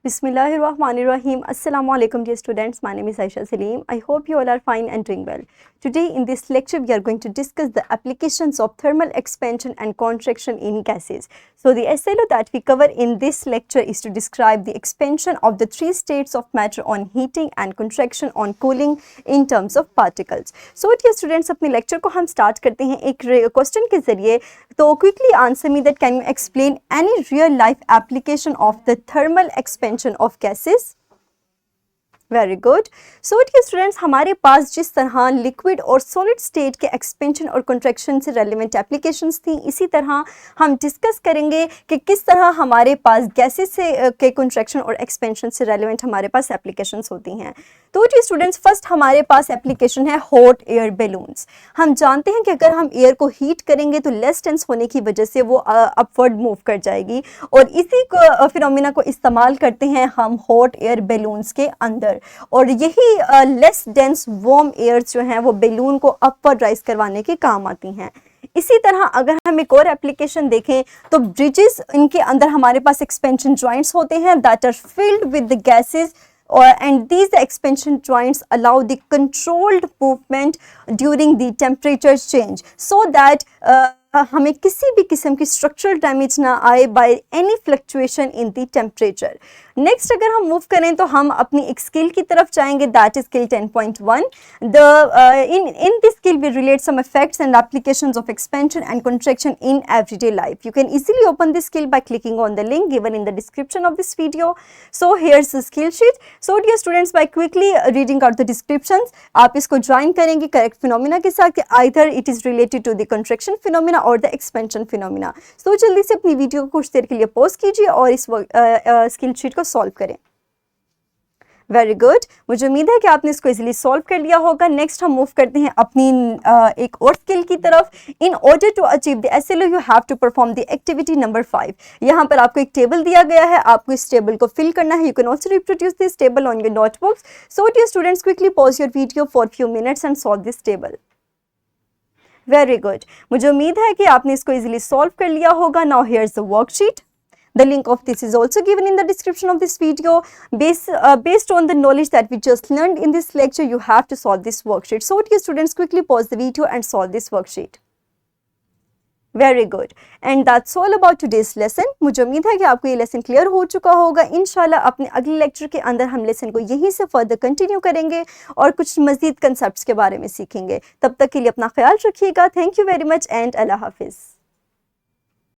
Bismillahirrahmanirrahim. Assalamu alaikum dear students. My name is Aisha Salim. I hope you all are fine and doing well. Today in this lecture we are going to discuss the applications of thermal expansion and contraction in gases. So the SLO that we cover in this lecture is to describe the expansion of the three states of matter on heating and contraction on cooling in terms of particles. So dear students, अपने lecture को हम start करते हैं एक question के ज़रिए. तो quickly answer me that, can you explain any real life application of the thermal expansion of gases? Very good. So dear students, हमारे पास जिस तरह लिक्विड और सॉलिड स्टेट के एक्सपेंशन और कंट्रैक्शन से रेलिवेंट एप्लीकेशंस थी, इसी तरह हम डिस्कस करेंगे कि किस तरह हमारे पास गैसेस से के कंट्रैक्शन और एक्सपेंशन से रेलिवेंट हमारे पास एप्लीकेशंस होती हैं. तो डियर स्टूडेंट्स, फर्स्ट हमारे पास एप्लीकेशन है हॉट एयर बैलून्स. हम जानते हैं कि अगर हम एयर को हीट करेंगे तो लेस टेंस होने की वजह से वो अपवर्ड मूव कर जाएगी, और इसी फिनोमिना को इस्तेमाल करते हैं हम हॉट एयर बैलून्स के अंदर. और यही लेस डेंस वार्म एयर जो हैं वो बैलून को अपवर्ड राइज करवाने के काम आती हैं. इसी तरह अगर हम एक और एप्लीकेशन देखें तो ब्रिजेस, इनके अंदर हमारे पास एक्सपेंशन जॉइंट्स होते हैं that are filled with the gases, and these expansion joints allow the controlled movement during the temperature change so that हमें किसी भी किस्म की स्ट्रक्चरल डैमेज ना आए by any fluctuation in the temperature. Next अगर हम मूव करें तो हम अपनी एक स्किल की तरफ जाएंगे, that is skill 10.1. In this skill we relate some effects and applications of expansion and contraction in everyday life. You can easily open this skill by clicking on the link given in the description of this video. So here's the skill sheet. So dear students, by quickly reading out the descriptions आप इसको join करेंगे correct phenomena के साथ कि either it is related to the contraction phenomena और the expansion phenomena. सो जल्दी से अपनी वीडियो को कुछ देर के लिए पॉज कीजिए और इस स्किल शीट को सॉल्व करें. Very good. मुझे उम्मीद है कि आपने इसको इजीली सॉल्व कर लिया होगा. नेक्स्ट हम मूव करते हैं अपनी एक और स्किल की तरफ. In order to achieve the SLO you have to perform the activity number 5. यहाँ पर आपको एक टेबल दिया गया है, आपको इस टेबल को फिल करना है. You can also reproduce this table on your notebooks. So dear students, quickly pause your video for few minutes and solve this table. Very good. मुझे उम्मीद है कि आपने इसको इजीली सॉल्व कर लिया होगा. Now here's the worksheet. The link of this is also given in the description of this video. Based on the knowledge that we just learned in this lecture, you have to solve this worksheet. So dear students, quickly pause the video and solve this worksheet. Very good. And that's all about today's lesson. मुझे उम्मीद है कि आपको ये lesson clear हो चुका होगा. इंशाल्लाह अपने अगले लेक्चर के अंदर हम लेसन को यहीं से फर्दर कंटिन्यू करेंगे और कुछ मजीद कंसेप्ट्स के बारे में सीखेंगे. तब तक के लिए अपना ख्याल रखिएगा. Thank you very much and अल्लाह हाफिज़.